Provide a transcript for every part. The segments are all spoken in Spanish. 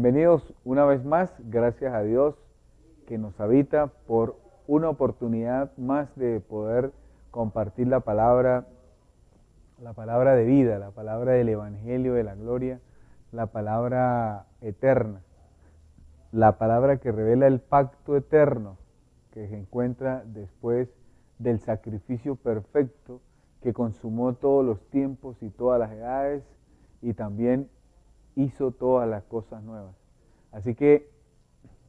Bienvenidos una vez más, gracias a Dios que nos habita por una oportunidad más de poder compartir la palabra de vida, la palabra del Evangelio de la gloria, la palabra eterna, la palabra que revela el pacto eterno que se encuentra después del sacrificio perfecto que consumó todos los tiempos y todas las edades y también hizo todas las cosas nuevas. Así que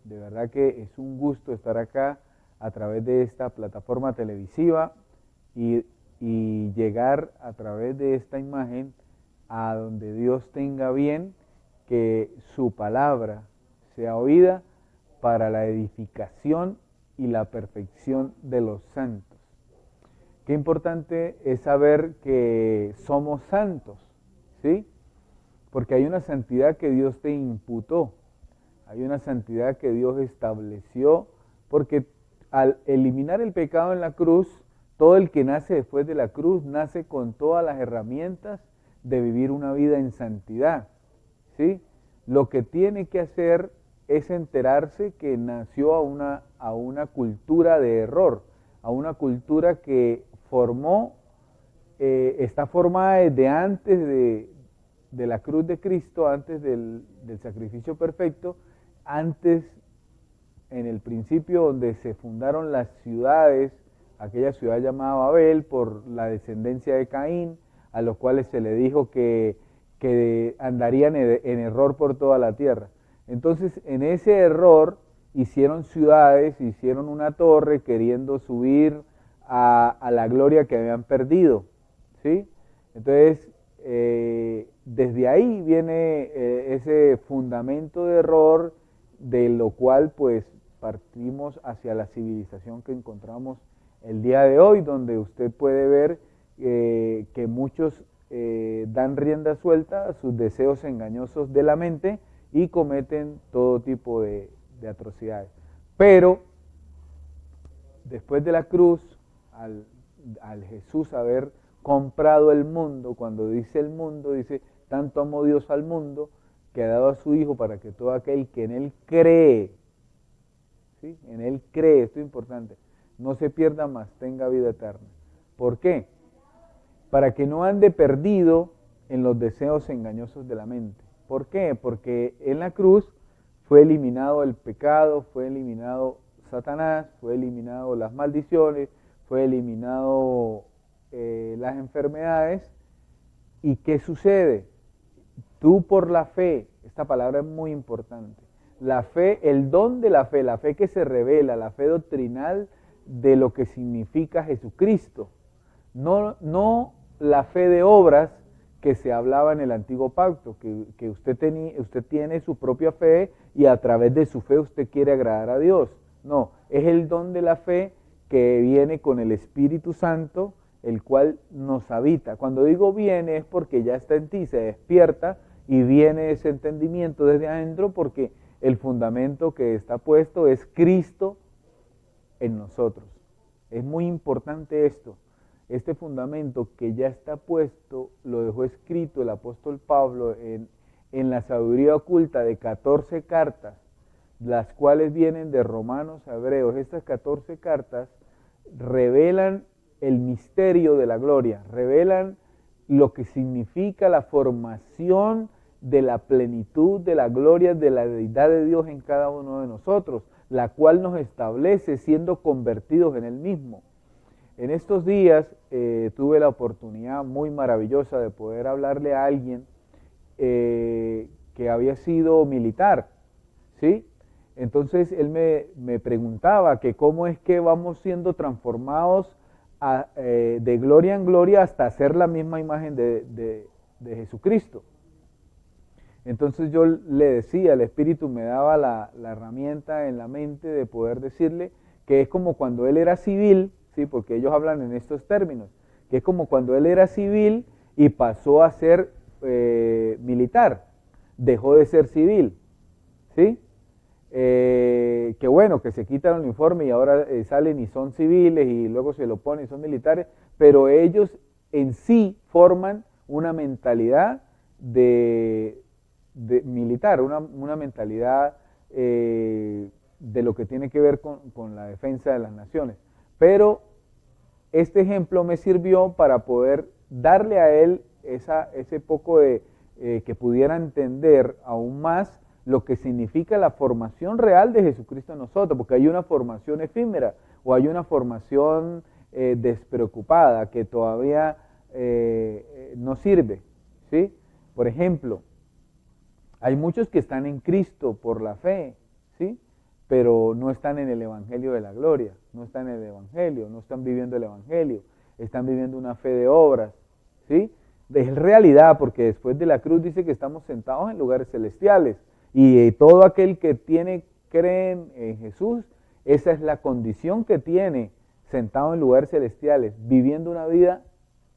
de verdad que es un gusto estar acá a través de esta plataforma televisiva y llegar a través de esta imagen a donde Dios tenga bien que su palabra sea oída para la edificación y la perfección de los santos. Qué importante es saber que somos santos, ¿sí? Porque hay una santidad que Dios te imputó, hay una santidad que Dios estableció, porque al eliminar el pecado en la cruz, todo el que nace después de la cruz nace con todas las herramientas de vivir una vida en santidad, ¿sí? Lo que tiene que hacer es enterarse que nació a una cultura de error, a una cultura que está formada desde antes de la cruz de Cristo, antes del sacrificio perfecto, antes en el principio donde se fundaron las ciudades, aquella ciudad llamada Babel por la descendencia de Caín, a los cuales se le dijo que andarían en error por toda la tierra. Entonces en ese error hicieron ciudades, hicieron una torre queriendo subir a la gloria que habían perdido, ¿sí? Entonces desde ahí viene ese fundamento de error, de lo cual pues partimos hacia la civilización que encontramos el día de hoy, donde usted puede ver que muchos dan rienda suelta a sus deseos engañosos de la mente y cometen todo tipo de atrocidades. Pero después de la cruz, al Jesús haber comprado el mundo, cuando dice el mundo, dice, tanto amó Dios al mundo, que ha dado a su Hijo para que todo aquel que en Él cree, ¿sí? En Él cree, esto es importante, no se pierda más, tenga vida eterna. ¿Por qué? Para que no ande perdido en los deseos engañosos de la mente. ¿Por qué? Porque en la cruz fue eliminado el pecado, fue eliminado Satanás, fue eliminado las maldiciones, fue eliminado las enfermedades. ¿Y qué sucede? Tú por la fe, esta palabra es muy importante, la fe, el don de la fe que se revela, la fe doctrinal de lo que significa Jesucristo, no la fe de obras que se hablaba en el antiguo pacto, que usted tiene su propia fe y a través de su fe usted quiere agradar a Dios. No, es el don de la fe que viene con el Espíritu Santo, el cual nos habita. Cuando digo viene es porque ya está en ti, se despierta y viene ese entendimiento desde adentro, porque el fundamento que está puesto es Cristo en nosotros. Es muy importante esto. Este fundamento que ya está puesto lo dejó escrito el apóstol Pablo en la sabiduría oculta de 14 cartas, las cuales vienen de Romanos a Hebreos. Estas 14 cartas revelan el misterio de la gloria, revelan lo que significa la formación de la plenitud de la gloria de la deidad de Dios en cada uno de nosotros, la cual nos establece siendo convertidos en Él mismo. En estos días tuve la oportunidad muy maravillosa de poder hablarle a alguien que había sido militar, ¿sí? Entonces él me preguntaba que cómo es que vamos siendo transformados de gloria en gloria hasta ser la misma imagen de Jesucristo. Entonces yo le decía, el Espíritu me daba la herramienta en la mente de poder decirle que es como cuando él era civil, ¿sí? Porque ellos hablan en estos términos, que es como cuando él era civil y pasó a ser militar, dejó de ser civil, ¿sí? Que bueno, que se quitan el uniforme y ahora salen y son civiles y luego se lo ponen y son militares, pero ellos en sí forman una mentalidad de militar, una mentalidad de lo que tiene que ver con la defensa de las naciones. Pero este ejemplo me sirvió para poder darle a él ese poco de que pudiera entender aún más lo que significa la formación real de Jesucristo en nosotros, porque hay una formación efímera o hay una formación despreocupada que todavía no sirve, ¿sí? Por ejemplo, hay muchos que están en Cristo por la fe, ¿sí? Pero no están en el Evangelio de la gloria, no están en el Evangelio, no están viviendo el Evangelio, están viviendo una fe de obras, ¿sí? Es realidad, porque después de la cruz dice que estamos sentados en lugares celestiales, y todo aquel que cree en Jesús, esa es la condición que tiene, sentado en lugares celestiales, viviendo una vida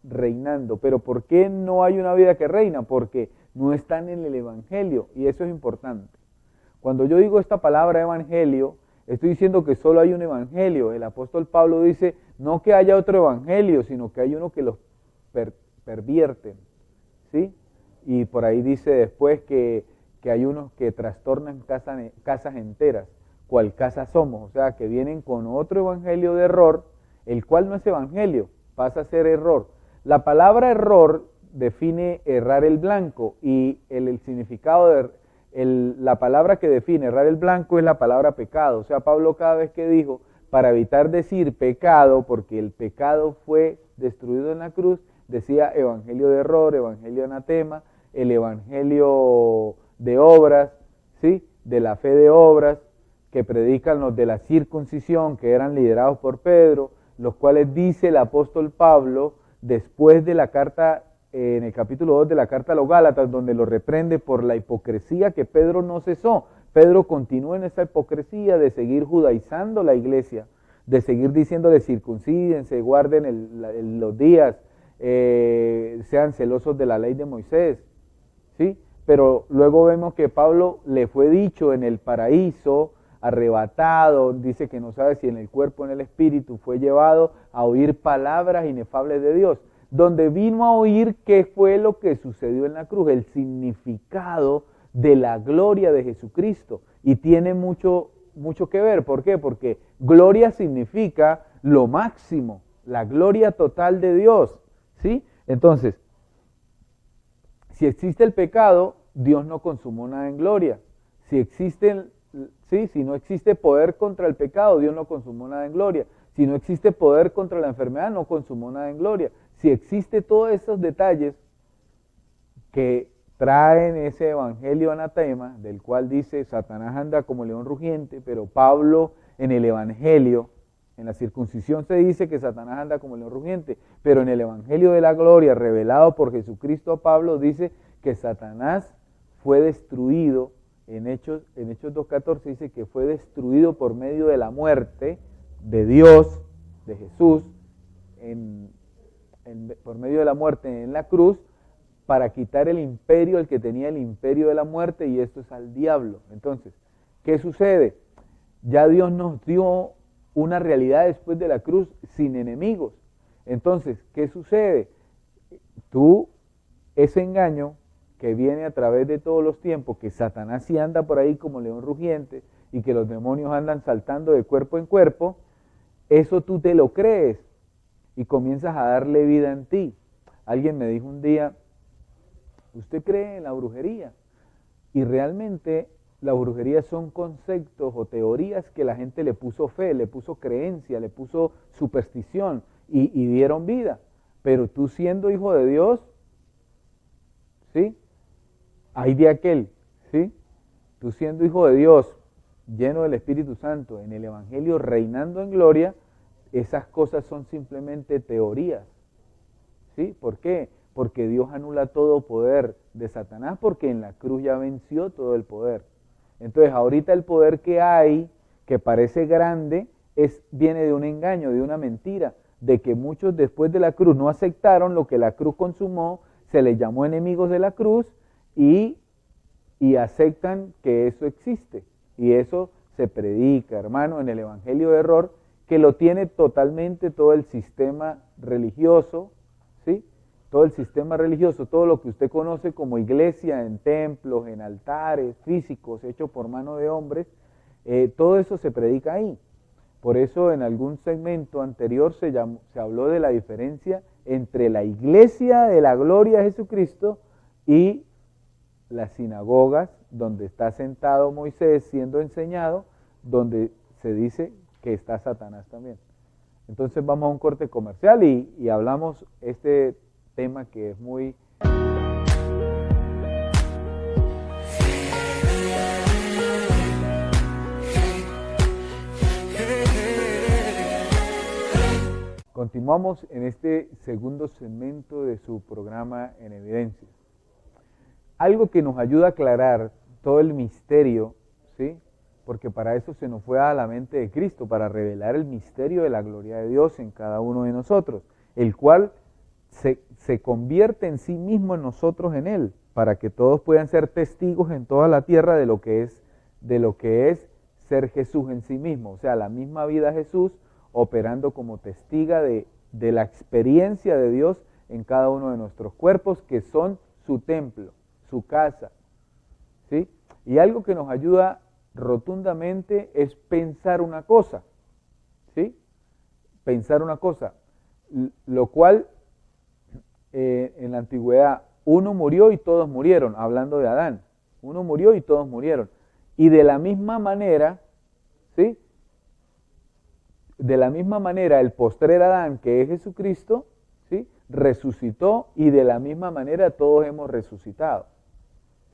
reinando. Pero ¿por qué no hay una vida que reina? Porque no están en el Evangelio, y eso es importante. Cuando yo digo esta palabra evangelio, estoy diciendo que solo hay un evangelio. El apóstol Pablo dice, no que haya otro evangelio, sino que hay uno que los pervierten, ¿sí? Y por ahí dice después que hay unos que trastornan casas enteras, cual casa somos, o sea, que vienen con otro evangelio de error, el cual no es evangelio, pasa a ser error. La palabra error define errar el blanco, y el significado de la palabra que define errar el blanco es la palabra pecado. O sea, Pablo cada vez que dijo, para evitar decir pecado, porque el pecado fue destruido en la cruz, decía evangelio de error, evangelio anatema, el evangelio de obras, ¿sí? De la fe de obras, que predican los de la circuncisión, que eran liderados por Pedro, los cuales dice el apóstol Pablo, después de la carta, en el capítulo 2 de la carta a los Gálatas, donde lo reprende por la hipocresía que Pedro no cesó. Pedro continúa en esa hipocresía de seguir judaizando la iglesia, de seguir diciéndole circuncídense, guarden los días, sean celosos de la ley de Moisés, ¿sí? Pero luego vemos que Pablo le fue dicho en el paraíso, arrebatado, dice que no sabe si en el cuerpo o en el espíritu, fue llevado a oír palabras inefables de Dios, donde vino a oír qué fue lo que sucedió en la cruz, el significado de la gloria de Jesucristo, y tiene mucho que ver. ¿Por qué? Porque gloria significa lo máximo, la gloria total de Dios, ¿sí? Entonces, si existe el pecado, Dios no consumó nada en gloria. Si no existe poder contra el pecado, Dios no consumó nada en gloria. Si no existe poder contra la enfermedad, no consumó nada en gloria. Si existe todos esos detalles que traen ese evangelio anatema, del cual dice Satanás anda como león rugiente, pero Pablo en el evangelio, en la circuncisión se dice que Satanás anda como león rugiente, pero en el evangelio de la gloria revelado por Jesucristo a Pablo dice que Satanás fue destruido. En Hechos 2.14 dice que fue destruido por medio de la muerte de Dios, de Jesús, por medio de la muerte en la cruz, para quitar el imperio, el que tenía el imperio de la muerte, y esto es al diablo. Entonces, ¿qué sucede? Ya Dios nos dio una realidad después de la cruz sin enemigos. Entonces, ¿qué sucede? Ese engaño que viene a través de todos los tiempos, que Satanás sí anda por ahí como león rugiente, y que los demonios andan saltando de cuerpo en cuerpo, eso tú te lo crees, y comienzas a darle vida en ti. Alguien me dijo un día, ¿usted cree en la brujería? Y realmente la brujería son conceptos o teorías que la gente le puso fe, le puso creencia, le puso superstición, y dieron vida. Pero tú, siendo hijo de Dios, ¿sí? Hay de aquel, ¿sí? Tú, siendo hijo de Dios, lleno del Espíritu Santo, en el Evangelio, reinando en gloria, esas cosas son simplemente teorías, ¿sí? ¿Por qué? Porque Dios anula todo poder de Satanás, porque en la cruz ya venció todo el poder. Entonces, ahorita el poder que hay, que parece grande, viene de un engaño, de una mentira, de que muchos después de la cruz no aceptaron lo que la cruz consumó, se les llamó enemigos de la cruz, y aceptan que eso existe. Y eso se predica, hermano, en el evangelio de error, que lo tiene totalmente todo el sistema religioso, ¿sí? todo el sistema religioso, todo lo que usted conoce como iglesia, en templos, en altares físicos hechos por mano de hombres, todo eso se predica ahí. Por eso en algún segmento anterior se habló de la diferencia entre la iglesia de la gloria de Jesucristo y las sinagogas donde está sentado Moisés siendo enseñado, donde se dice que está Satanás también. Entonces vamos a un corte comercial y hablamos este tema que es muy... Continuamos en este segundo segmento de su programa En Evidencia. Algo que nos ayuda a aclarar todo el misterio, ¿sí? Porque para eso se nos fue a la mente de Cristo, para revelar el misterio de la gloria de Dios en cada uno de nosotros, el cual se convierte en sí mismo en nosotros en Él, para que todos puedan ser testigos en toda la tierra de lo que es ser Jesús en sí mismo, o sea, la misma vida de Jesús operando como testiga de la experiencia de Dios en cada uno de nuestros cuerpos, que son su templo, su casa, ¿sí? Y algo que nos ayuda rotundamente es pensar una cosa, ¿sí? Pensar una cosa, lo cual en la antigüedad uno murió y todos murieron, hablando de Adán, uno murió y todos murieron, y de la misma manera, ¿sí? De la misma manera el postrer Adán, que es Jesucristo, ¿sí? Resucitó, y de la misma manera todos hemos resucitado,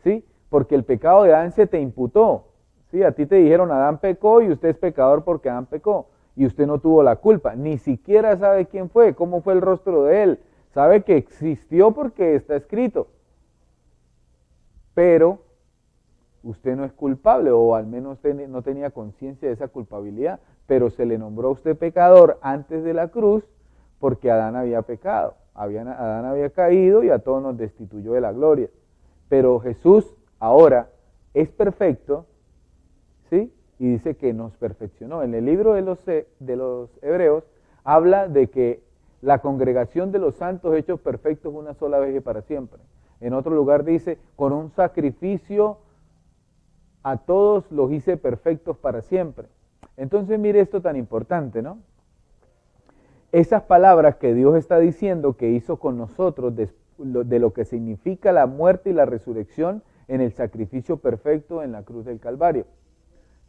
¿sí? Porque el pecado de Adán se te imputó, ¿sí? A ti te dijeron Adán pecó y usted es pecador porque Adán pecó, y usted no tuvo la culpa, ni siquiera sabe quién fue, cómo fue el rostro de él, sabe que existió porque está escrito, pero usted no es culpable, o al menos no tenía conciencia de esa culpabilidad, pero se le nombró a usted pecador antes de la cruz porque Adán había pecado, Adán había caído y a todos nos destituyó de la gloria. Pero Jesús ahora es perfecto, ¿sí? Y dice que nos perfeccionó. En el libro de los Hebreos habla de que la congregación de los santos hechos perfectos una sola vez y para siempre. En otro lugar dice, con un sacrificio a todos los hice perfectos para siempre. Entonces mire esto tan importante, ¿no? Esas palabras que Dios está diciendo que hizo con nosotros de lo que significa la muerte y la resurrección en el sacrificio perfecto en la cruz del Calvario,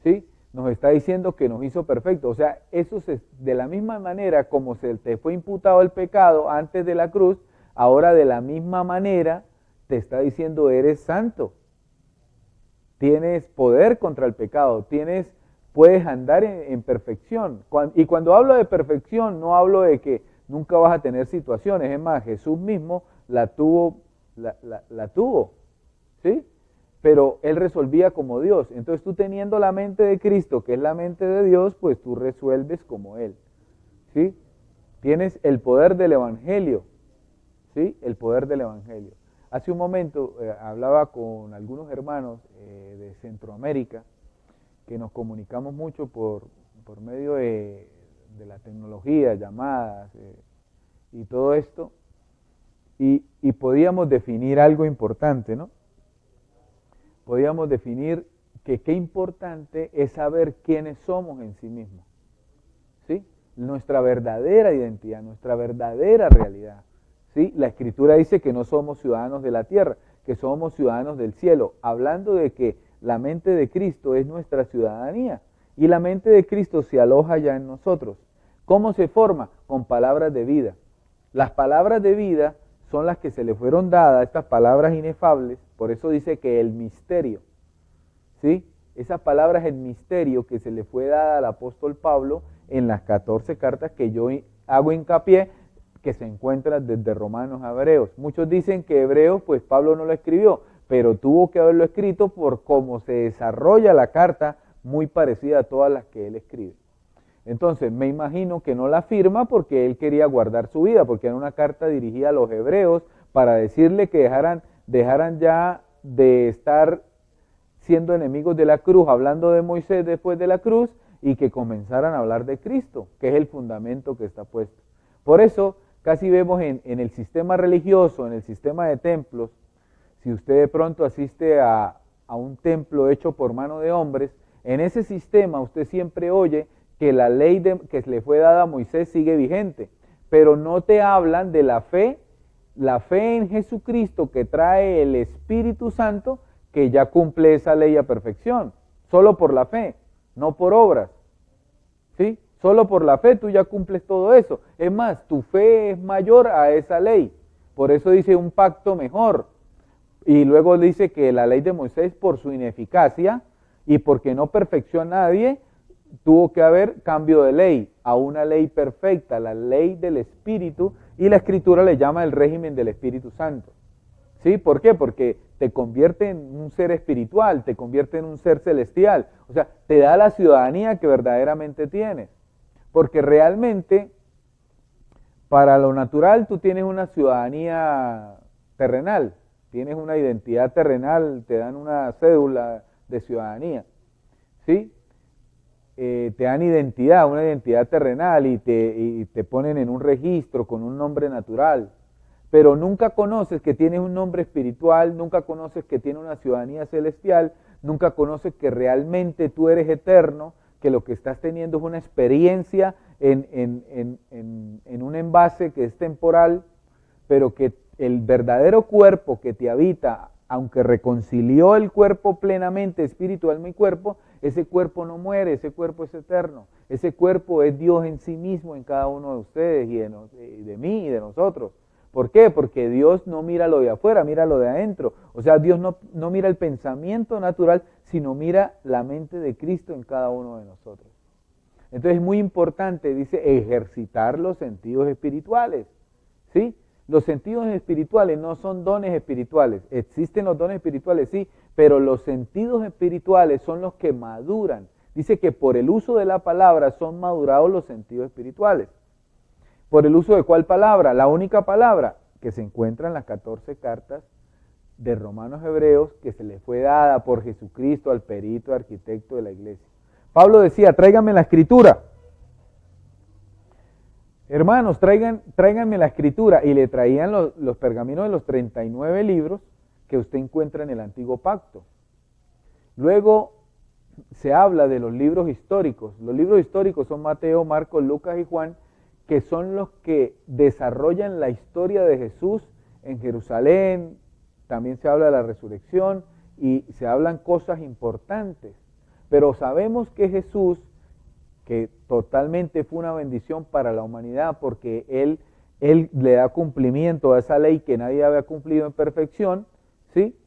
¿sí? Nos está diciendo que nos hizo perfectos, o sea, eso de la misma manera como se te fue imputado el pecado antes de la cruz, ahora de la misma manera te está diciendo eres santo, tienes poder contra el pecado, puedes andar en perfección. Y cuando hablo de perfección, no hablo de que nunca vas a tener situaciones. Es más, Jesús mismo la tuvo, ¿sí? Pero Él resolvía como Dios. Entonces tú teniendo la mente de Cristo, que es la mente de Dios, pues tú resuelves como Él, ¿sí? Tienes el poder del Evangelio, ¿sí? El poder del Evangelio. Hace un momento hablaba con algunos hermanos de Centroamérica, que nos comunicamos mucho por medio de la tecnología, llamadas y todo esto, y podíamos definir algo importante, ¿no? Podíamos definir que qué importante es saber quiénes somos en sí mismos, ¿sí? Nuestra verdadera identidad, nuestra verdadera realidad, ¿sí? La Escritura dice que no somos ciudadanos de la tierra, que somos ciudadanos del cielo, hablando de que la mente de Cristo es nuestra ciudadanía y la mente de Cristo se aloja ya en nosotros. ¿Cómo se forma? Con palabras de vida. Las palabras de vida son las que se le fueron dadas, estas palabras inefables, por eso dice que el misterio, ¿sí? Esas palabras, el misterio que se le fue dada al apóstol Pablo en las 14 cartas que yo hago hincapié, que se encuentran desde Romanos a Hebreos. Muchos dicen que Hebreos, pues Pablo no lo escribió, pero tuvo que haberlo escrito por cómo se desarrolla la carta, muy parecida a todas las que él escribe. Entonces, me imagino que no la firma porque él quería guardar su vida, porque era una carta dirigida a los hebreos para decirle que dejaran ya de estar siendo enemigos de la cruz, hablando de Moisés después de la cruz, y que comenzaran a hablar de Cristo, que es el fundamento que está puesto. Por eso, casi vemos en el sistema religioso, en el sistema de templos, si usted de pronto asiste a un templo hecho por mano de hombres, en ese sistema usted siempre oye que la ley que le fue dada a Moisés sigue vigente, pero no te hablan de la fe en Jesucristo que trae el Espíritu Santo, que ya cumple esa ley a perfección, solo por la fe, no por obras, ¿sí? Solo por la fe tú ya cumples todo eso. Es más, tu fe es mayor a esa ley, por eso dice un pacto mejor. Y luego dice que la ley de Moisés, por su ineficacia y porque no perfeccionó a nadie, tuvo que haber cambio de ley a una ley perfecta, la ley del Espíritu, y la Escritura le llama el régimen del Espíritu Santo. ¿Sí? ¿Por qué? Porque te convierte en un ser espiritual, te convierte en un ser celestial, o sea, te da la ciudadanía que verdaderamente tienes. Porque realmente, para lo natural, tú tienes una ciudadanía terrenal, tienes una identidad terrenal, te dan una cédula de ciudadanía, ¿sí? Te dan identidad, una identidad terrenal y te ponen en un registro con un nombre natural, pero nunca conoces que tienes un nombre espiritual, nunca conoces que tienes una ciudadanía celestial, nunca conoces que realmente tú eres eterno, que lo que estás teniendo es una experiencia en un envase que es temporal, pero que el verdadero cuerpo que te habita, aunque reconcilió el cuerpo plenamente, espíritu, alma y cuerpo, ese cuerpo no muere, ese cuerpo es eterno, ese cuerpo es Dios en sí mismo en cada uno de ustedes y de mí y de nosotros. ¿Por qué? Porque Dios no mira lo de afuera, mira lo de adentro. O sea, Dios no mira el pensamiento natural, sino mira la mente de Cristo en cada uno de nosotros. Entonces es muy importante, dice, ejercitar los sentidos espirituales, ¿sí? Los sentidos espirituales no son dones espirituales. Existen los dones espirituales, sí, pero los sentidos espirituales son los que maduran. Dice que por el uso de la palabra son madurados los sentidos espirituales. ¿Por el uso de cuál palabra? La única palabra que se encuentra en las 14 cartas de Romanos Hebreos que se le fue dada por Jesucristo al perito arquitecto de la iglesia. Pablo decía, tráiganme la escritura. Hermanos, tráiganme la escritura, y le traían los pergaminos de los 39 libros que usted encuentra en el Antiguo Pacto. Luego se habla de los libros históricos. Los libros históricos son Mateo, Marcos, Lucas y Juan, que son los que desarrollan la historia de Jesús en Jerusalén. También se habla de la resurrección y se hablan cosas importantes. Pero sabemos que Jesús, que totalmente fue una bendición para la humanidad porque Él le da cumplimiento a esa ley que nadie había cumplido en perfección, ¿sí?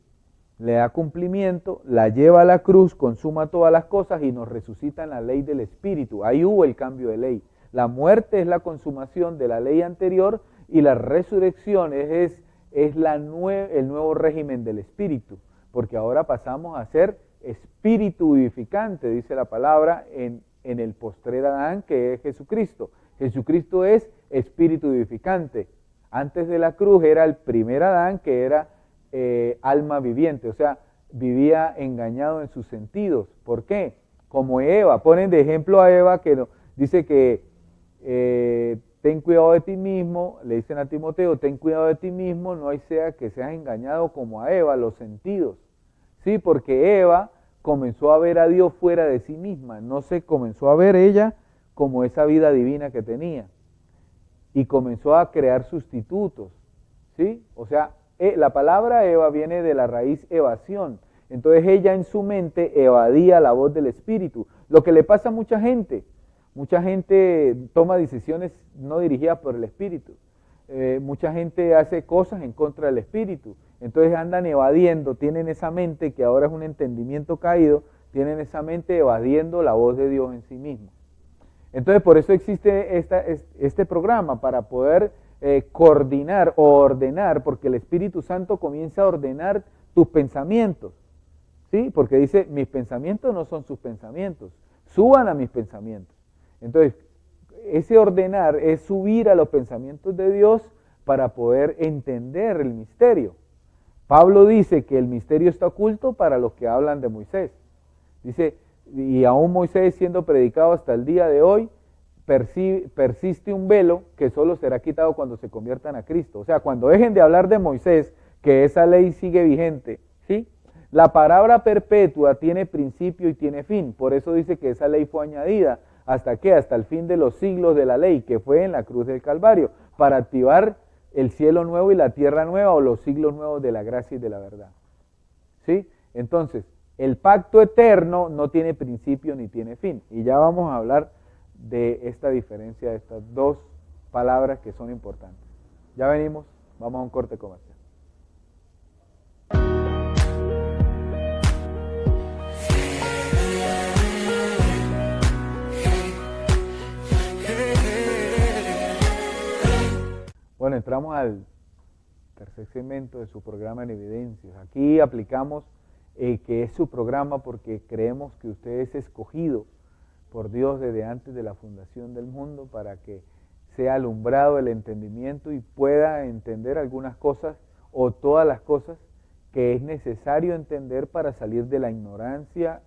Le da cumplimiento, la lleva a la cruz, consuma todas las cosas y nos resucita en la ley del Espíritu. Ahí hubo el cambio de ley. La muerte es la consumación de la ley anterior y la resurrección es el nuevo régimen del Espíritu, porque ahora pasamos a ser espíritu vivificante, dice la palabra, en el postrer Adán, que es Jesucristo. Jesucristo es espíritu vivificante. Antes de la cruz era el primer Adán, que era alma viviente, o sea, vivía engañado en sus sentidos. ¿Por qué? Como Eva, ponen de ejemplo a Eva, que dice que ten cuidado de ti mismo, le dicen a Timoteo, ten cuidado de ti mismo, no hay sea que seas engañado como a Eva, los sentidos. Sí, porque Eva comenzó a ver a Dios fuera de sí misma, no se comenzó a ver ella como esa vida divina que tenía, y comenzó a crear sustitutos, ¿sí? O sea, la palabra Eva viene de la raíz evasión, entonces ella en su mente evadía la voz del Espíritu, lo que le pasa a mucha gente toma decisiones no dirigidas por el Espíritu, mucha gente hace cosas en contra del Espíritu, entonces andan evadiendo, tienen esa mente que ahora es un entendimiento caído, tienen esa mente evadiendo la voz de Dios en sí mismo. Entonces por eso existe este programa, para poder coordinar o ordenar, porque el Espíritu Santo comienza a ordenar tus pensamientos, ¿sí? Porque dice, mis pensamientos no son sus pensamientos, suban a mis pensamientos. Entonces, ese ordenar es subir a los pensamientos de Dios para poder entender el misterio. Pablo dice que el misterio está oculto para los que hablan de Moisés. Dice, y aún Moisés siendo predicado hasta el día de hoy, persiste un velo que solo será quitado cuando se conviertan a Cristo. O sea, cuando dejen de hablar de Moisés, que esa ley sigue vigente, ¿sí? La palabra perpetua tiene principio y tiene fin. Por eso dice que esa ley fue añadida. ¿Hasta qué? Hasta el fin de los siglos de la ley, que fue en la cruz del Calvario, para activar el cielo nuevo y la tierra nueva, o los siglos nuevos de la gracia y de la verdad. ¿Sí? Entonces, el pacto eterno no tiene principio ni tiene fin. Y ya vamos a hablar de esta diferencia, de estas dos palabras que son importantes. Ya venimos, vamos a un corte comercial. Bueno, entramos al tercer segmento de su programa En Evidencias. Aquí aplicamos que es su programa porque creemos que usted es escogido por Dios desde antes de la fundación del mundo para que sea alumbrado el entendimiento y pueda entender algunas cosas o todas las cosas que es necesario entender para salir de la ignorancia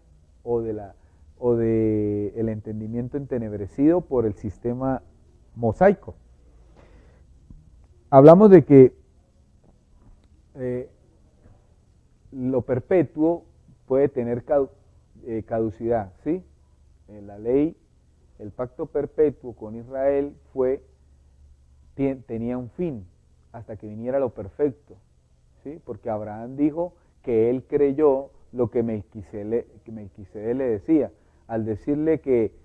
o de el entendimiento entenebrecido por el sistema mosaico. Hablamos de que lo perpetuo puede tener caducidad, ¿sí? La ley, el pacto perpetuo con Israel tenía un fin hasta que viniera lo perfecto, ¿sí? Porque Abraham dijo que él creyó lo que Melquisedec le decía, al decirle que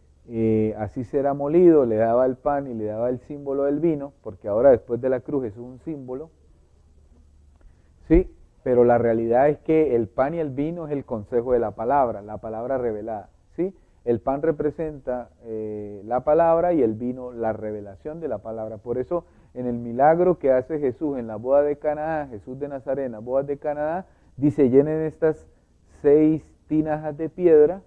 así será molido, le daba el pan y le daba el símbolo del vino, porque ahora después de la cruz es un símbolo, ¿sí? Pero la realidad es que el pan y el vino es el consejo de la palabra revelada, ¿sí? El pan representa la palabra y el vino la revelación de la palabra. Por eso en el milagro que hace Jesús en la boda de Caná, Jesús de Nazaret en la boda de Caná, dice: llenen estas 6 tinajas de piedra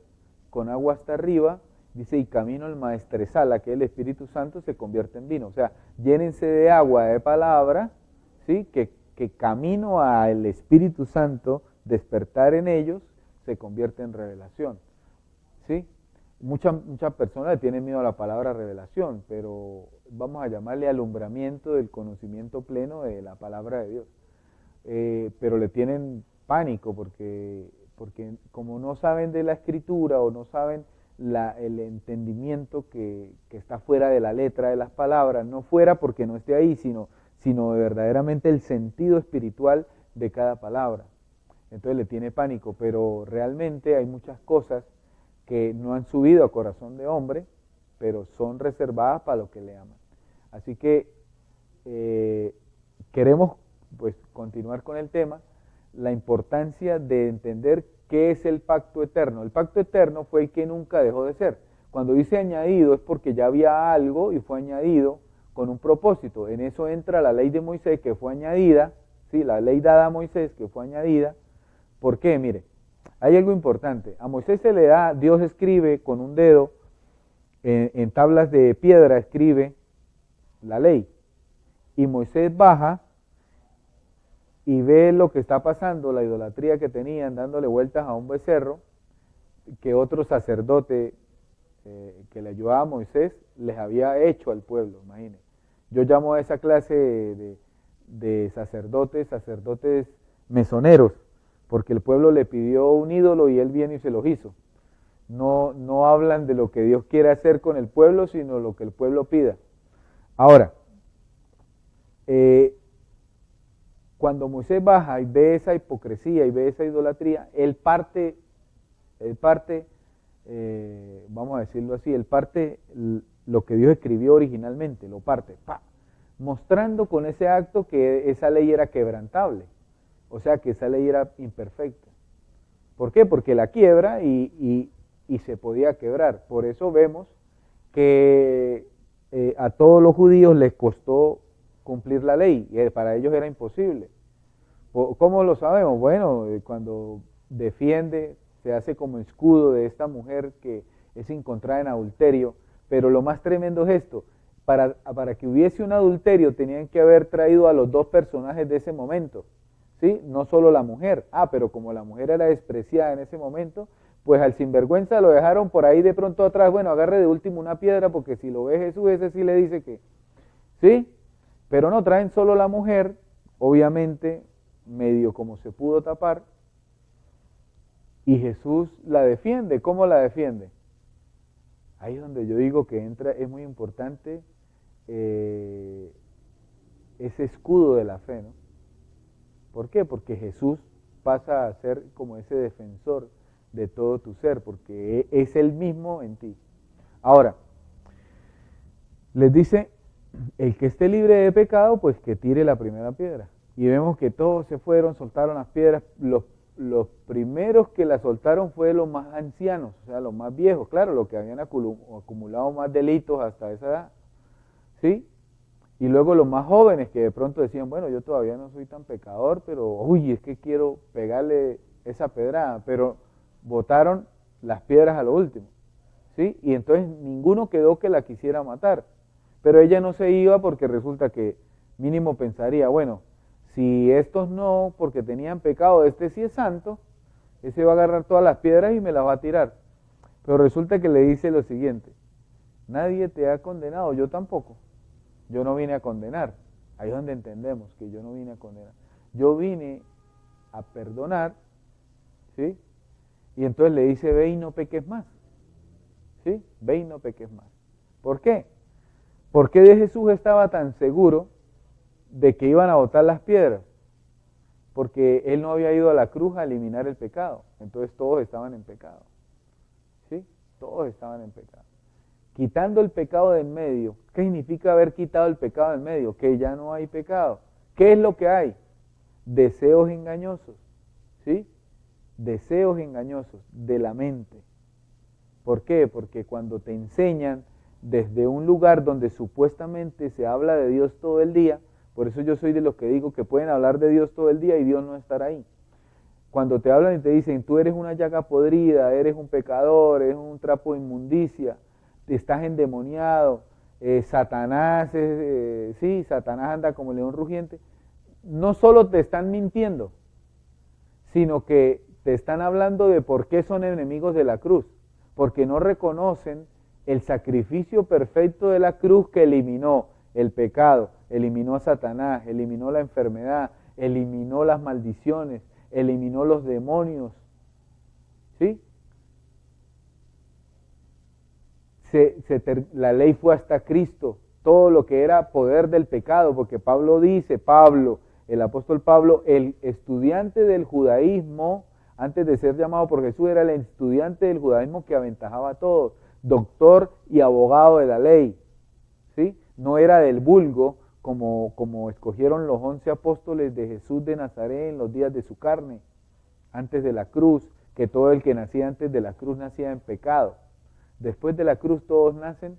con agua hasta arriba, dice, y camino al maestresala, que es el Espíritu Santo, se convierte en vino. O sea, llénense de agua de palabra, ¿sí? Que camino al Espíritu Santo, despertar en ellos, se convierte en revelación, ¿sí? Muchas personas le tienen miedo a la palabra revelación, pero vamos a llamarle alumbramiento del conocimiento pleno de la palabra de Dios. Pero le tienen pánico porque como no saben de la escritura o no saben el entendimiento que está fuera de la letra de las palabras, no fuera porque no esté ahí, sino verdaderamente el sentido espiritual de cada palabra. Entonces le tiene pánico, pero realmente hay muchas cosas que no han subido a corazón de hombre, pero son reservadas para los que le aman. Así que queremos pues continuar con el tema, la importancia de entender qué es el pacto eterno. El pacto eterno fue el que nunca dejó de ser. Cuando dice añadido es porque ya había algo y fue añadido con un propósito. En eso entra la ley de Moisés, que fue añadida, ¿sí? La ley dada a Moisés, que fue añadida. ¿Por qué? Mire, hay algo importante. A Moisés se le da, Dios escribe con un dedo, en tablas de piedra escribe la ley. Y Moisés baja y ve lo que está pasando, la idolatría que tenían, dándole vueltas a un becerro, que otro sacerdote que le ayudaba a Moisés les había hecho al pueblo, imagínense. Yo llamo a esa clase de sacerdotes mesoneros, porque el pueblo le pidió un ídolo y él viene y se los hizo. No hablan de lo que Dios quiere hacer con el pueblo, sino lo que el pueblo pida. Ahora, cuando Moisés baja y ve esa hipocresía y ve esa idolatría, él parte, vamos a decirlo así, él parte lo que Dios escribió originalmente, lo parte, ¡pa!, mostrando con ese acto que esa ley era quebrantable, o sea que esa ley era imperfecta. ¿Por qué? Porque la quiebra y se podía quebrar. Por eso vemos que a todos los judíos les costó cumplir la ley, y para ellos era imposible. ¿Cómo lo sabemos? Bueno, cuando defiende, se hace como escudo de esta mujer que es encontrada en adulterio, pero lo más tremendo es esto: para que hubiese un adulterio tenían que haber traído a los 2 personajes de ese momento, ¿sí? No solo la mujer, pero como la mujer era despreciada en ese momento, pues al sinvergüenza lo dejaron por ahí de pronto atrás, bueno, agarre de último una piedra, porque si lo ve Jesús, ese sí le dice que, ¿sí? Pero no, traen solo la mujer, obviamente, medio como se pudo tapar, y Jesús la defiende. ¿Cómo la defiende? Ahí es donde yo digo que entra, es muy importante ese escudo de la fe, ¿no? ¿Por qué? Porque Jesús pasa a ser como ese defensor de todo tu ser, porque es Él mismo en ti. Ahora, les dice, el que esté libre de pecado, pues que tire la primera piedra. Y vemos que todos se fueron, soltaron las piedras. Los primeros que la soltaron fue los más ancianos, o sea, los más viejos, claro, los que habían acumulado más delitos hasta esa edad, ¿sí? Y luego los más jóvenes que de pronto decían, bueno, yo todavía no soy tan pecador, pero, uy, es que quiero pegarle esa pedrada, pero botaron las piedras a lo último, ¿sí? Y entonces ninguno quedó que la quisiera matar, pero ella no se iba porque resulta que mínimo pensaría, bueno, si estos no, porque tenían pecado, este sí es santo, ese va a agarrar todas las piedras y me las va a tirar. Pero resulta que le dice lo siguiente, nadie te ha condenado, yo tampoco, yo no vine a condenar. Ahí es donde entendemos que yo no vine a condenar, yo vine a perdonar, ¿sí? Y entonces le dice, ve y no peques más, ¿sí? Ve y no peques más. ¿Por qué? ¿Por qué de Jesús estaba tan seguro de que iban a botar las piedras? Porque Él no había ido a la cruz a eliminar el pecado, entonces todos estaban en pecado, ¿sí? Todos estaban en pecado. Quitando el pecado de en medio, ¿qué significa haber quitado el pecado de en medio? Que ya no hay pecado. ¿Qué es lo que hay? Deseos engañosos, ¿sí? Deseos engañosos de la mente. ¿Por qué? Porque cuando te enseñan desde un lugar donde supuestamente se habla de Dios todo el día, por eso yo soy de los que digo que pueden hablar de Dios todo el día y Dios no estar ahí. Cuando te hablan y te dicen, tú eres una llaga podrida, eres un pecador, eres un trapo de inmundicia, estás endemoniado, Satanás, sí, Satanás anda como león rugiente, no solo te están mintiendo, sino que te están hablando de por qué son enemigos de la cruz, porque no reconocen el sacrificio perfecto de la cruz que eliminó el pecado, eliminó a Satanás, eliminó la enfermedad, eliminó las maldiciones, eliminó los demonios, ¿sí? La ley fue hasta Cristo, todo lo que era poder del pecado, porque Pablo dice, el apóstol Pablo, el estudiante del judaísmo, antes de ser llamado por Jesús, era el estudiante del judaísmo que aventajaba a todos, doctor y abogado de la ley, ¿sí? No era del vulgo, como escogieron los 11 apóstoles de Jesús de Nazaret en los días de su carne, antes de la cruz, que todo el que nacía antes de la cruz nacía en pecado. Después de la cruz todos nacen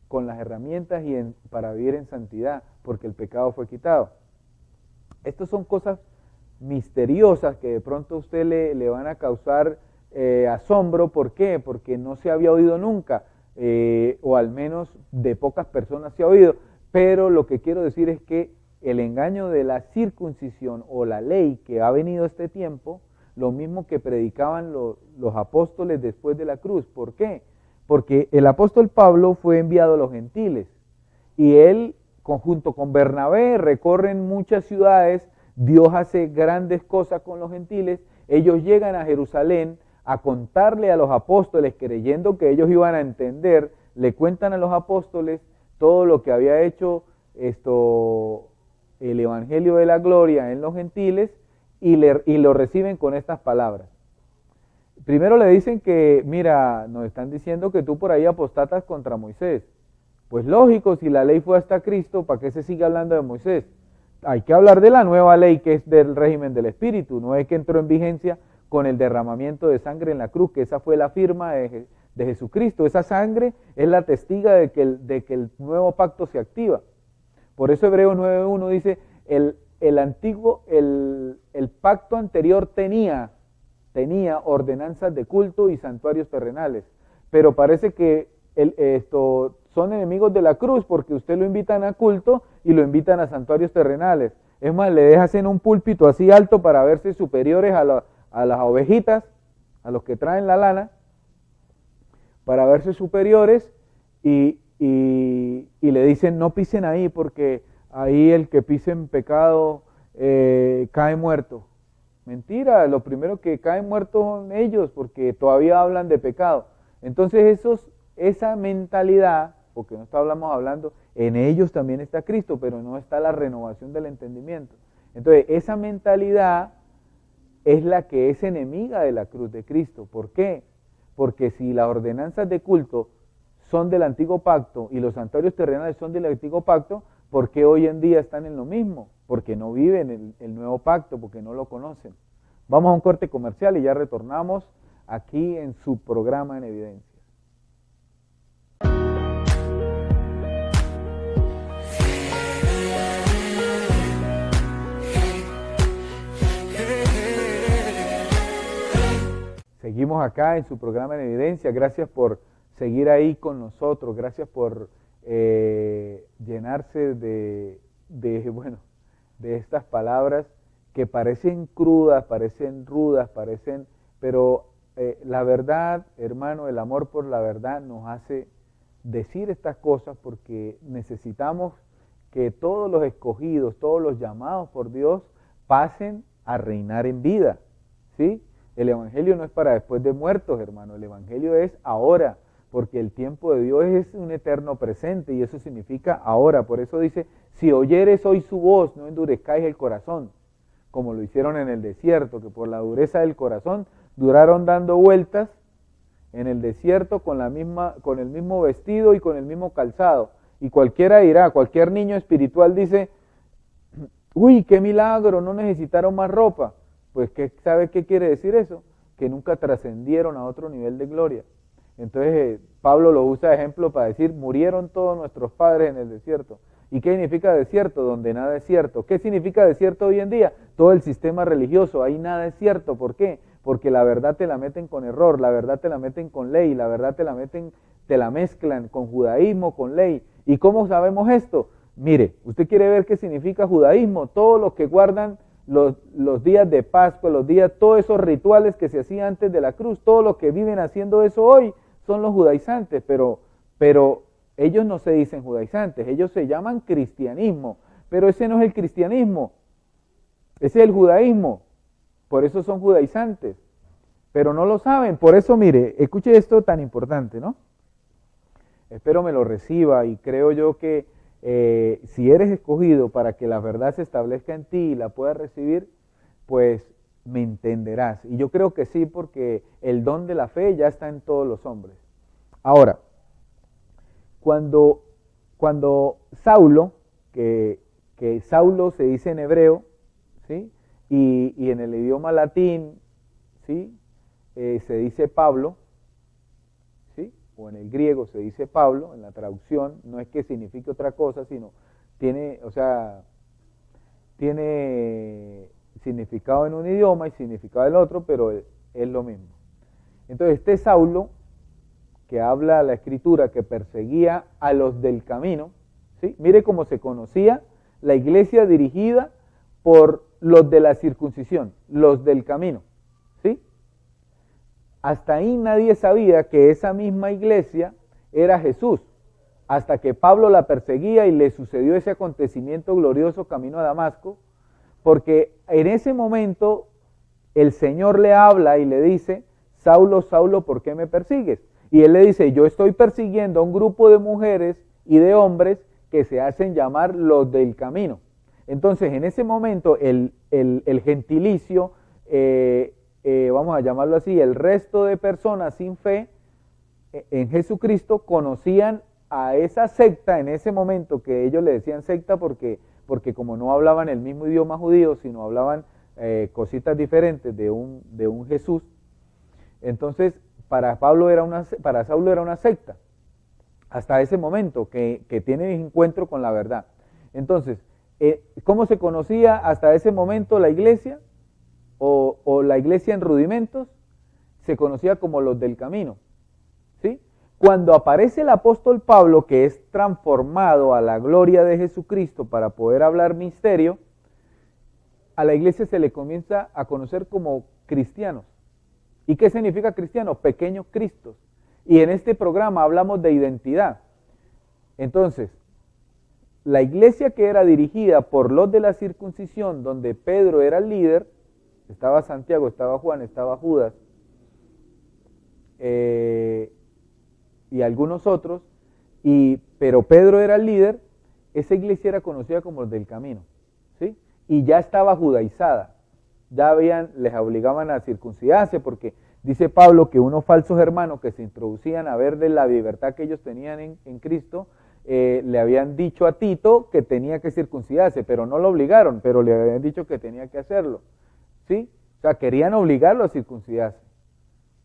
con las herramientas para vivir en santidad, porque el pecado fue quitado. Estas son cosas misteriosas que de pronto a usted le van a causar asombro. ¿Por qué? Porque no se había oído nunca, o al menos de pocas personas se ha oído. Pero lo que quiero decir es que el engaño de la circuncisión o la ley que ha venido este tiempo, lo mismo que predicaban los apóstoles después de la cruz. ¿Por qué? Porque el apóstol Pablo fue enviado a los gentiles y él, junto con Bernabé, recorren muchas ciudades. Dios hace grandes cosas con los gentiles. Ellos llegan a Jerusalén a contarle a los apóstoles, creyendo que ellos iban a entender, le cuentan a los apóstoles todo lo que había hecho el Evangelio de la Gloria en los gentiles, y lo reciben con estas palabras. Primero le dicen que, mira, nos están diciendo que tú por ahí apostatas contra Moisés. Pues lógico, si la ley fue hasta Cristo, ¿para qué se sigue hablando de Moisés? Hay que hablar de la nueva ley, que es del régimen del Espíritu, no es que entró en vigencia con el derramamiento de sangre en la cruz, que esa fue la firma de Jesucristo. Esa sangre es la testiga de que el nuevo pacto se activa. Por eso Hebreos 9:1 dice, el pacto anterior tenía ordenanzas de culto y santuarios terrenales, pero parece que son enemigos de la cruz, porque usted lo invitan a culto y lo invitan a santuarios terrenales. Es más, le dejas en un púlpito así alto para verse superiores a las ovejitas, a los que traen la lana para verse superiores y le dicen no pisen ahí porque ahí el que pise en pecado cae muerto. Mentira, lo primero que caen muertos son ellos porque todavía hablan de pecado. Entonces esa mentalidad, porque no estamos hablando, en ellos también está Cristo, pero no está la renovación del entendimiento. Entonces esa mentalidad es la que es enemiga de la cruz de Cristo. ¿Por qué? Porque si las ordenanzas de culto son del antiguo pacto y los santuarios terrenales son del antiguo pacto, ¿por qué hoy en día están en lo mismo? Porque no viven el nuevo pacto, porque no lo conocen. Vamos a un corte comercial y ya retornamos aquí en su programa En Evidencia. Seguimos acá en su programa En Evidencia. Gracias por seguir ahí con nosotros. Gracias por llenarse de estas palabras que parecen crudas, parecen rudas, pero la verdad, hermano, el amor por la verdad nos hace decir estas cosas porque necesitamos que todos los escogidos, todos los llamados por Dios pasen a reinar en vida, ¿sí? El Evangelio no es para después de muertos, hermano, el Evangelio es ahora, porque el tiempo de Dios es un eterno presente y eso significa ahora. Por eso dice, si oyeres hoy su voz, no endurezcáis el corazón, como lo hicieron en el desierto, que por la dureza del corazón duraron dando vueltas en el desierto con el mismo vestido y con el mismo calzado. Y cualquiera dirá, cualquier niño espiritual dice, uy, qué milagro, no necesitaron más ropa. Pues, ¿sabe qué quiere decir eso? Que nunca trascendieron a otro nivel de gloria. Entonces, Pablo lo usa de ejemplo para decir, murieron todos nuestros padres en el desierto. ¿Y qué significa desierto? Donde nada es cierto. ¿Qué significa desierto hoy en día? Todo el sistema religioso, ahí nada es cierto. ¿Por qué? Porque la verdad te la meten con error, la verdad te la meten con ley, la verdad te la mezclan con judaísmo, con ley. ¿Y cómo sabemos esto? Mire, usted quiere ver qué significa judaísmo, todos los que guardan los días de Pascua, todos esos rituales que se hacían antes de la cruz, todos los que viven haciendo eso hoy son los judaizantes, pero ellos no se dicen judaizantes, ellos se llaman cristianismo, pero ese no es el cristianismo, ese es el judaísmo, por eso son judaizantes, pero no lo saben. Por eso, mire, escuche esto tan importante, ¿no? Espero me lo reciba y creo yo que si eres escogido para que la verdad se establezca en ti y la puedas recibir, pues me entenderás. Y yo creo que sí, porque el don de la fe ya está en todos los hombres. Ahora, cuando Saulo, que Saulo se dice en hebreo, ¿sí? Y en el idioma latín, ¿sí? Se dice Pablo, ¿sí? O en el griego se dice Pablo, en la traducción, no es que signifique otra cosa, sino tiene significado en un idioma y significado en el otro, pero es lo mismo. Entonces este Saulo, que habla la Escritura, que perseguía a los del camino, ¿sí? Mire cómo se conocía la iglesia dirigida por los de la circuncisión, los del camino, ¿sí? Hasta ahí nadie sabía que esa misma iglesia era Jesús, hasta que Pablo la perseguía y le sucedió ese acontecimiento glorioso camino a Damasco, porque en ese momento el Señor le habla y le dice, Saulo, Saulo, ¿por qué me persigues? Y él le dice, yo estoy persiguiendo a un grupo de mujeres y de hombres que se hacen llamar los del camino. Entonces, en ese momento, el gentilicio, vamos a llamarlo así, el resto de personas sin fe en Jesucristo conocían a esa secta en ese momento, que ellos le decían secta porque como no hablaban el mismo idioma judío, sino hablaban cositas diferentes de un Jesús, entonces para Saulo era una secta, hasta ese momento que tiene encuentro con la verdad. Entonces, ¿cómo se conocía hasta ese momento la iglesia? O la iglesia en rudimentos, se conocía como los del camino, ¿sí? Cuando aparece el apóstol Pablo, que es transformado a la gloria de Jesucristo para poder hablar misterio, a la iglesia se le comienza a conocer como cristianos. ¿Y qué significa cristiano? Pequeños cristos. Y en este programa hablamos de identidad. Entonces, la iglesia que era dirigida por los de la circuncisión, donde Pedro era el líder, estaba Santiago, estaba Juan, estaba Judas, y algunos otros, pero Pedro era el líder. Esa iglesia era conocida como los del camino, ¿sí? Y ya estaba judaizada, les obligaban a circuncidarse, porque dice Pablo que unos falsos hermanos que se introducían a ver de la libertad que ellos tenían en Cristo, le habían dicho a Tito que tenía que circuncidarse, pero no lo obligaron, pero le habían dicho que tenía que hacerlo, ¿sí? O sea, querían obligarlo a circuncidarse.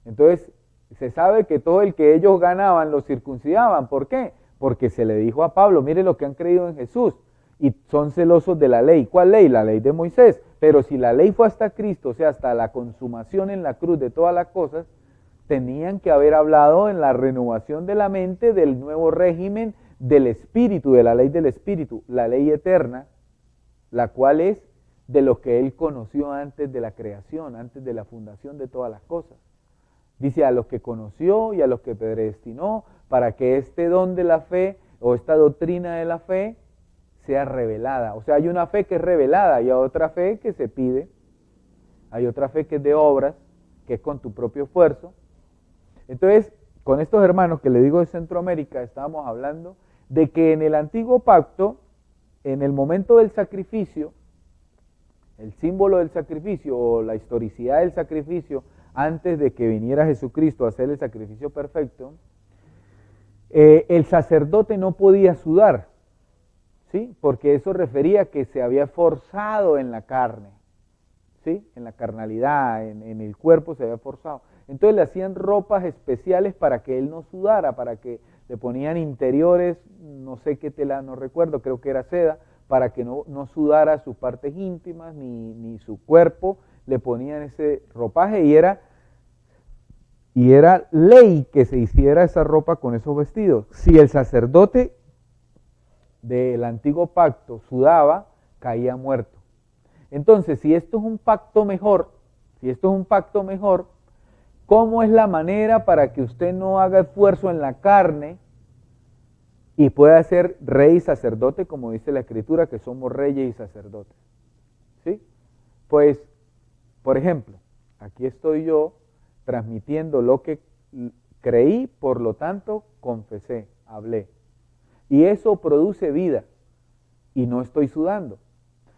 Entonces, se sabe que todo el que ellos ganaban lo circuncidaban. ¿Por qué? Porque se le dijo a Pablo, mire lo que han creído en Jesús, y son celosos de la ley. ¿Cuál ley? La ley de Moisés. Pero si la ley fue hasta Cristo, o sea, hasta la consumación en la cruz de todas las cosas, tenían que haber hablado en la renovación de la mente del nuevo régimen del Espíritu, de la ley del Espíritu, la ley eterna, la cual es de lo que Él conoció antes de la creación, antes de la fundación de todas las cosas. Dice, a los que conoció y a los que predestinó, para que este don de la fe o esta doctrina de la fe sea revelada. O sea, hay una fe que es revelada y hay otra fe que se pide, hay otra fe que es de obras, que es con tu propio esfuerzo. Entonces, con estos hermanos que le digo de Centroamérica, estábamos hablando de que en el antiguo pacto, en el momento del sacrificio, el símbolo del sacrificio o la historicidad del sacrificio, antes de que viniera Jesucristo a hacer el sacrificio perfecto, el sacerdote no podía sudar, ¿sí? Porque eso refería que se había forzado en la carne, ¿sí? En la carnalidad, en el cuerpo se había forzado. Entonces le hacían ropas especiales para que él no sudara, para que le ponían interiores, no sé qué tela, no recuerdo, creo que era seda, para que no sudara sus partes íntimas ni su cuerpo, le ponían ese ropaje y era ley que se hiciera esa ropa con esos vestidos. Si el sacerdote del antiguo pacto sudaba, caía muerto. Entonces, si esto es un pacto mejor, ¿cómo es la manera para que usted no haga esfuerzo en la carne y pueda ser rey y sacerdote, como dice la Escritura, que somos reyes y sacerdotes? ¿Sí? Pues, por ejemplo, aquí estoy yo transmitiendo lo que creí, por lo tanto, confesé, hablé. Y eso produce vida, y no estoy sudando.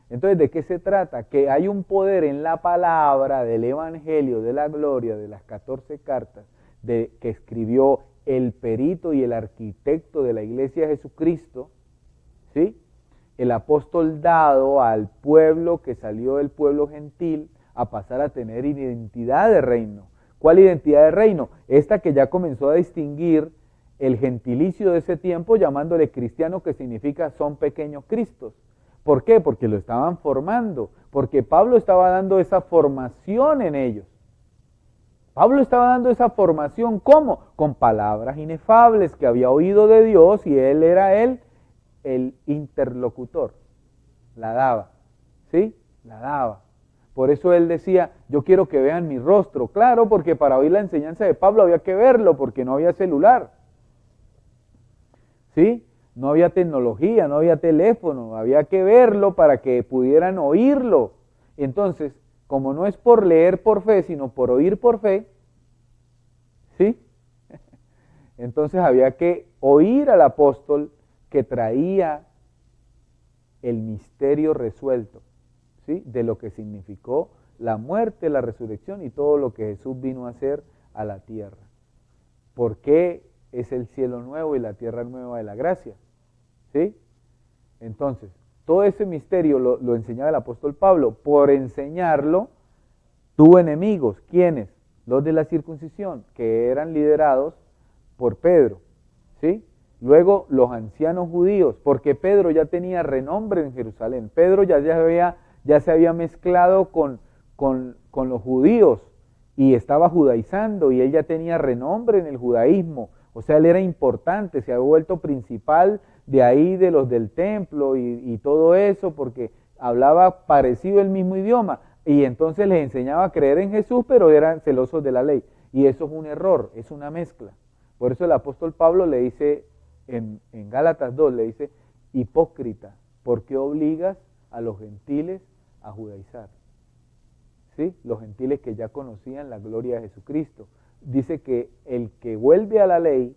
Entonces, ¿de qué se trata? Que hay un poder en la palabra del Evangelio de la Gloria, de las 14 cartas, que escribió el perito y el arquitecto de la Iglesia de Jesucristo, ¿sí? El apóstol dado al pueblo que salió del pueblo gentil a pasar a tener identidad de reino. ¿Cuál identidad de reino? Esta que ya comenzó a distinguir el gentilicio de ese tiempo, llamándole cristiano, que significa son pequeños cristos. ¿Por qué? Porque lo estaban formando, porque Pablo estaba dando esa formación en ellos. Pablo estaba dando esa formación, ¿cómo? Con palabras inefables que había oído de Dios, y él era el interlocutor. La daba, ¿sí? La daba. Por eso él decía, yo quiero que vean mi rostro. Claro, porque para oír la enseñanza de Pablo había que verlo, porque no había celular, ¿sí? No había tecnología, no había teléfono, había que verlo para que pudieran oírlo. Entonces, como no es por leer por fe, sino por oír por fe, ¿sí? Entonces había que oír al apóstol que traía el misterio resuelto, ¿sí? De lo que significó la muerte, la resurrección y todo lo que Jesús vino a hacer a la tierra. ¿Por qué es el cielo nuevo y la tierra nueva de la gracia? ¿Sí? Entonces, todo ese misterio lo enseñaba el apóstol Pablo. Por enseñarlo, tuvo enemigos. ¿Quiénes? Los de la circuncisión, que eran liderados por Pedro, ¿sí? Luego, los ancianos judíos, porque Pedro ya tenía renombre en Jerusalén. Pedro ya se había mezclado con los judíos y estaba judaizando, y él ya tenía renombre en el judaísmo. O sea, él era importante, se había vuelto principal de ahí, de los del templo y todo eso, porque hablaba parecido el mismo idioma. Y entonces les enseñaba a creer en Jesús, pero eran celosos de la ley. Y eso es un error, es una mezcla. Por eso el apóstol Pablo le dice, en Gálatas 2, le dice, hipócrita, ¿por qué obligas a los gentiles a judaizar? ¿Sí? Los gentiles que ya conocían la gloria de Jesucristo. Dice que el que vuelve a la ley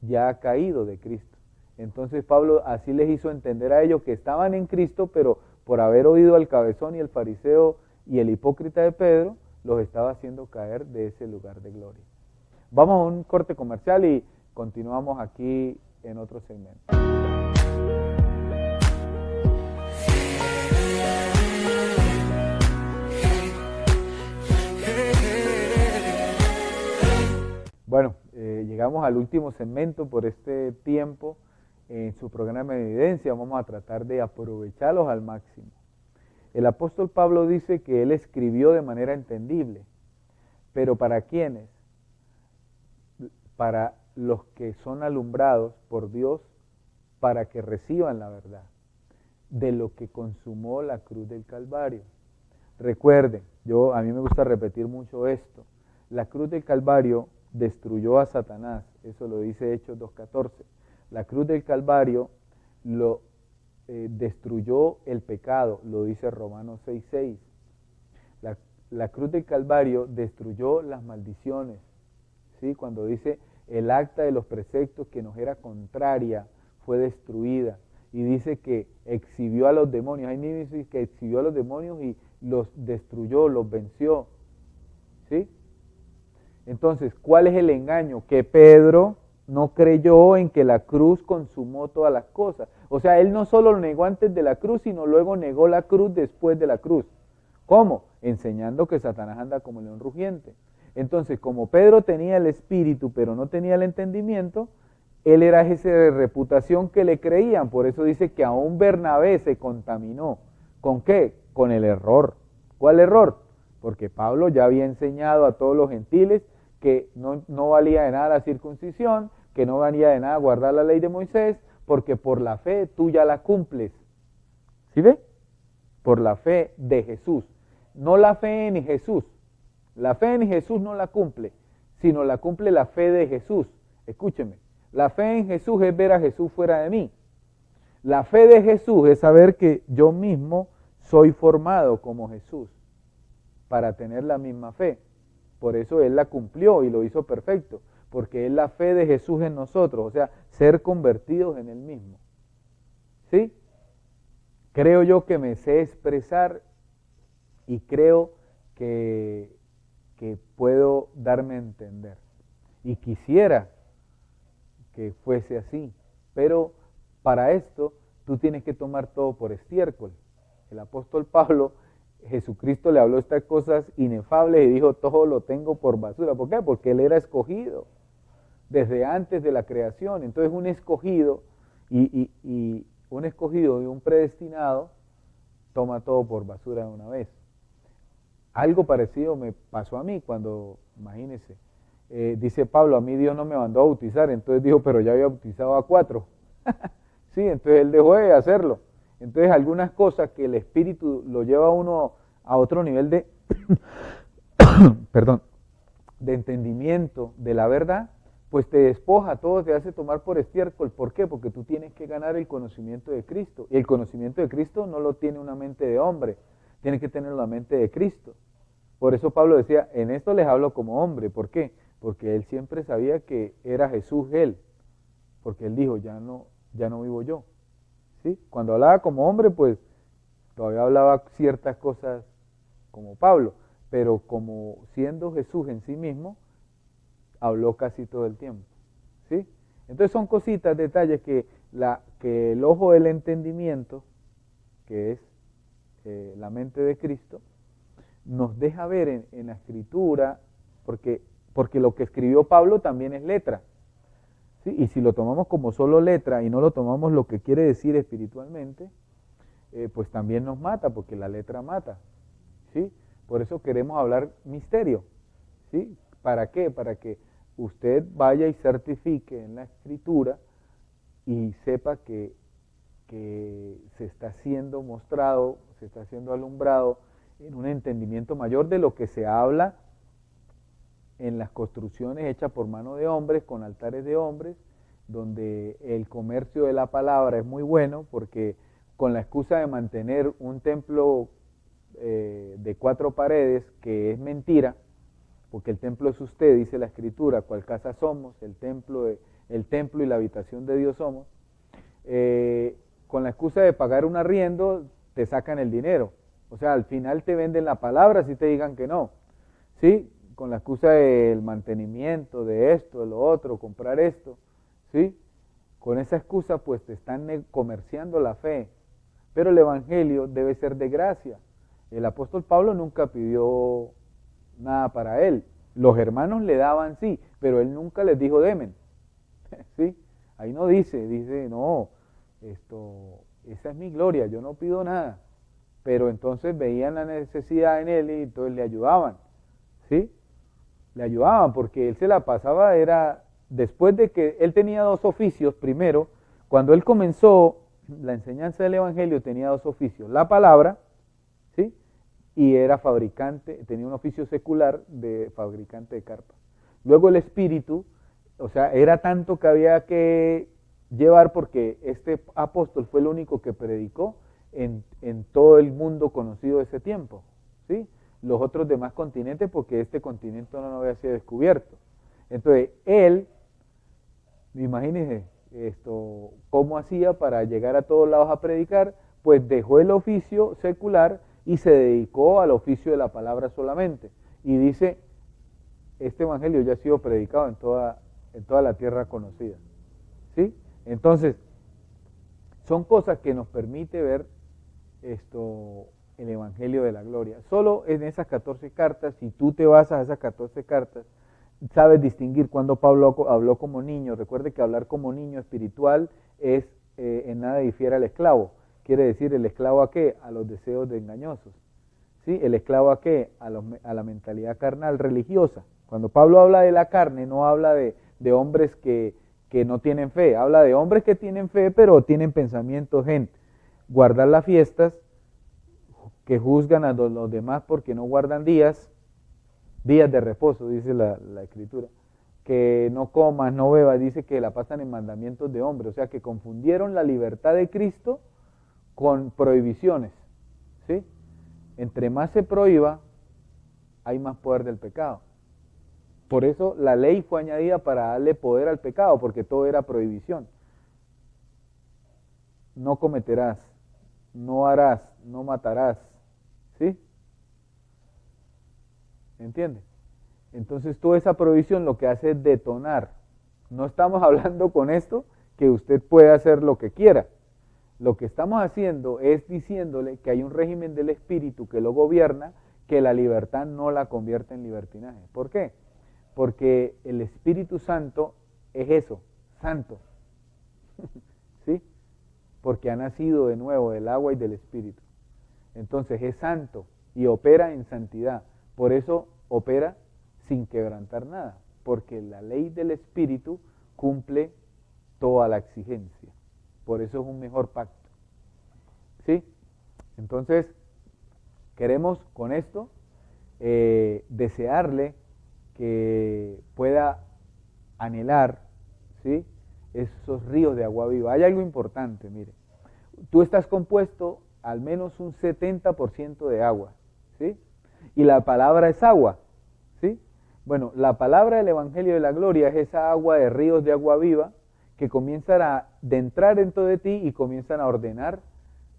ya ha caído de Cristo. Entonces Pablo así les hizo entender a ellos que estaban en Cristo, pero por haber oído al cabezón y el fariseo y el hipócrita de Pedro, los estaba haciendo caer de ese lugar de gloria. Vamos a un corte comercial y continuamos aquí en otro segmento. Bueno, llegamos al último segmento por este tiempo en su programa de evidencia. Vamos a tratar de aprovecharlos al máximo. El apóstol Pablo dice que él escribió de manera entendible, pero ¿para quiénes? Para los que son alumbrados por Dios para que reciban la verdad de lo que consumó la cruz del Calvario. Recuerden, a mí me gusta repetir mucho esto, la cruz del Calvario destruyó a Satanás, eso lo dice Hechos 2:14. La cruz del Calvario destruyó el pecado, lo dice Romanos 6:6. La cruz del Calvario destruyó las maldiciones, ¿sí? Cuando dice el acta de los preceptos que nos era contraria fue destruida, y dice que exhibió a los demonios, ahí mismo dice que exhibió a los demonios y los destruyó, los venció, ¿sí? Entonces, ¿cuál es el engaño? Que Pedro no creyó en que la cruz consumó todas las cosas. O sea, él no solo lo negó antes de la cruz, sino luego negó la cruz después de la cruz. ¿Cómo? Enseñando que Satanás anda como león rugiente. Entonces, como Pedro tenía el espíritu, pero no tenía el entendimiento, él era ese de reputación que le creían. Por eso dice que aún Bernabé se contaminó. ¿Con qué? Con el error. ¿Cuál error? Porque Pablo ya había enseñado a todos los gentiles que no valía de nada la circuncisión, que no valía de nada guardar la ley de Moisés, porque por la fe tú ya la cumples. ¿Sí ve? Por la fe de Jesús. No la fe en Jesús. La fe en Jesús no la cumple, sino la cumple la fe de Jesús. Escúcheme, la fe en Jesús es ver a Jesús fuera de mí. La fe de Jesús es saber que yo mismo soy formado como Jesús para tener la misma fe. Por eso Él la cumplió y lo hizo perfecto, porque es la fe de Jesús en nosotros, o sea, ser convertidos en Él mismo. ¿Sí? Creo yo que me sé expresar y creo que puedo darme a entender. Y quisiera que fuese así, pero para esto tú tienes que tomar todo por estiércol. El apóstol Pablo, Jesucristo le habló estas cosas inefables y dijo, todo lo tengo por basura. ¿Por qué? Porque él era escogido desde antes de la creación. Entonces un escogido y un predestinado toma todo por basura de una vez. Algo parecido me pasó a mí cuando, imagínense, dice Pablo, a mí Dios no me mandó a bautizar, entonces dijo, pero ya había bautizado a 4. Sí, entonces él dejó de hacerlo. Entonces algunas cosas que el Espíritu lo lleva a uno a otro nivel de, perdón, de entendimiento de la verdad, pues te despoja, todo te hace tomar por estiércol. ¿Por qué? Porque tú tienes que ganar el conocimiento de Cristo. Y el conocimiento de Cristo no lo tiene una mente de hombre, tiene que tener la mente de Cristo. Por eso Pablo decía, en esto les hablo como hombre. ¿Por qué? Porque él siempre sabía que era Jesús él. Porque él dijo, ya no vivo yo. ¿Sí? Cuando hablaba como hombre, pues todavía hablaba ciertas cosas como Pablo, pero como siendo Jesús en sí mismo, habló casi todo el tiempo. ¿Sí? Entonces son cositas, detalles que el ojo del entendimiento, que es la mente de Cristo, nos deja ver en la Escritura, porque lo que escribió Pablo también es letra. ¿Sí? Y si lo tomamos como solo letra y no lo tomamos lo que quiere decir espiritualmente, pues también nos mata, porque la letra mata. ¿Sí? Por eso queremos hablar misterio. ¿Sí? ¿Para qué? Para que usted vaya y certifique en la Escritura y sepa que se está siendo mostrado, se está siendo alumbrado en un entendimiento mayor de lo que se habla en las construcciones hechas por mano de hombres, con altares de hombres, donde el comercio de la palabra es muy bueno, porque con la excusa de mantener un templo de 4 paredes, que es mentira, porque el templo es usted, dice la Escritura, cual casa somos, el templo y la habitación de Dios somos, con la excusa de pagar un arriendo, te sacan el dinero. O sea, al final te venden la palabra si te digan que no, ¿sí? Con la excusa del mantenimiento, de esto, de lo otro, comprar esto, ¿sí? Con esa excusa pues te están comerciando la fe, pero el evangelio debe ser de gracia. El apóstol Pablo nunca pidió nada para él, los hermanos le daban sí, pero él nunca les dijo demen, ¿sí? Ahí no dice no, esa es mi gloria, yo no pido nada, pero entonces veían la necesidad en él y entonces le ayudaban, ¿sí? Le ayudaban porque él se la pasaba, era después de que él tenía 2 oficios. Primero, cuando él comenzó la enseñanza del evangelio tenía 2 oficios, la palabra, ¿sí? Y era fabricante, tenía un oficio secular de fabricante de carpas. Luego el espíritu, o sea, era tanto que había que llevar, porque este apóstol fue el único que predicó en todo el mundo conocido de ese tiempo, ¿sí? Los otros demás continentes, porque este continente no había sido descubierto. Entonces, él, imagínense cómo hacía para llegar a todos lados a predicar, pues dejó el oficio secular y se dedicó al oficio de la palabra solamente. Y dice, este evangelio ya ha sido predicado en toda la tierra conocida, ¿sí? Entonces, son cosas que nos permite ver el evangelio de la gloria. Solo en esas 14 cartas, si tú te vas a esas 14 cartas, sabes distinguir cuando Pablo habló como niño. Recuerde que hablar como niño espiritual es en nada difiere al esclavo. Quiere decir, ¿el esclavo a qué? A los deseos de engañosos, ¿sí? ¿El esclavo a qué? A la mentalidad carnal religiosa. Cuando Pablo habla de la carne, no habla de hombres que no tienen fe, habla de hombres que tienen fe, pero tienen pensamientos en guardar las fiestas, que juzgan a los demás porque no guardan días de reposo, dice la Escritura, que no comas, no bebas, dice que la pasan en mandamientos de hombres, o sea que confundieron la libertad de Cristo con prohibiciones, ¿sí? Entre más se prohíba, hay más poder del pecado. Por eso la ley fue añadida para darle poder al pecado, porque todo era prohibición. No cometerás, no harás, no matarás, ¿sí? ¿Entiende? Entonces toda esa prohibición lo que hace es detonar. No estamos hablando con esto que usted puede hacer lo que quiera. Lo que estamos haciendo es diciéndole que hay un régimen del espíritu que lo gobierna, que la libertad no la convierte en libertinaje. ¿Por qué? Porque el Espíritu Santo es eso, santo, ¿sí? Porque ha nacido de nuevo del agua y del Espíritu. Entonces es santo y opera en santidad. Por eso opera sin quebrantar nada, porque la ley del Espíritu cumple toda la exigencia. Por eso es un mejor pacto, ¿sí? Entonces, queremos con esto desearle que pueda anhelar, ¿sí?, esos ríos de agua viva. Hay algo importante, mire, tú estás compuesto al menos un 70% de agua, ¿sí? Y la palabra es agua, ¿sí? Bueno, la palabra del Evangelio de la Gloria es esa agua de ríos de agua viva que comienzan a entrar dentro de ti y comienzan a ordenar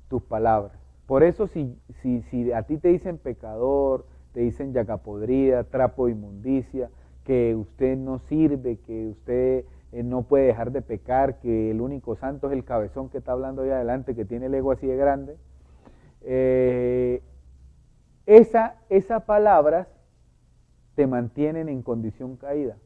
tus palabras. Por eso si a ti te dicen pecador, te dicen llaga podrida, trapo de inmundicia, que usted no sirve, que usted no puede dejar de pecar, que el único santo es el cabezón que está hablando ahí adelante, que tiene el ego así de grande, esas palabras te mantienen en condición caída.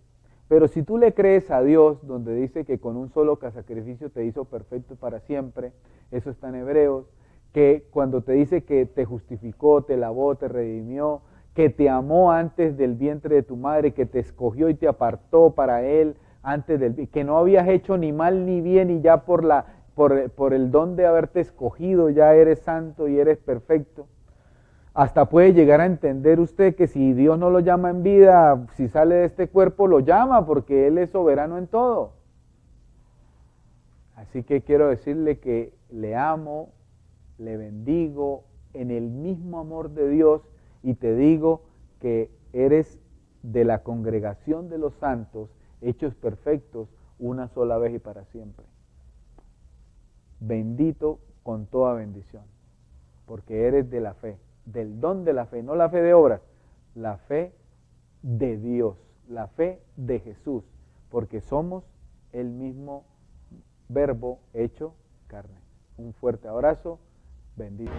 Pero si tú le crees a Dios, donde dice que con un solo sacrificio te hizo perfecto para siempre, eso está en Hebreos, que cuando te dice que te justificó, te lavó, te redimió, que te amó antes del vientre de tu madre, que te escogió y te apartó para Él, que no habías hecho ni mal ni bien y ya por el don de haberte escogido ya eres santo y eres perfecto. Hasta puede llegar a entender usted que si Dios no lo llama en vida, si sale de este cuerpo, lo llama porque Él es soberano en todo. Así que quiero decirle que le amo, le bendigo en el mismo amor de Dios y te digo que eres de la congregación de los santos, hechos perfectos, una sola vez y para siempre. Bendito con toda bendición, porque eres de la fe, del don de la fe, no la fe de obras, la fe de Dios, la fe de Jesús, porque somos el mismo Verbo hecho carne. Un fuerte abrazo, bendito.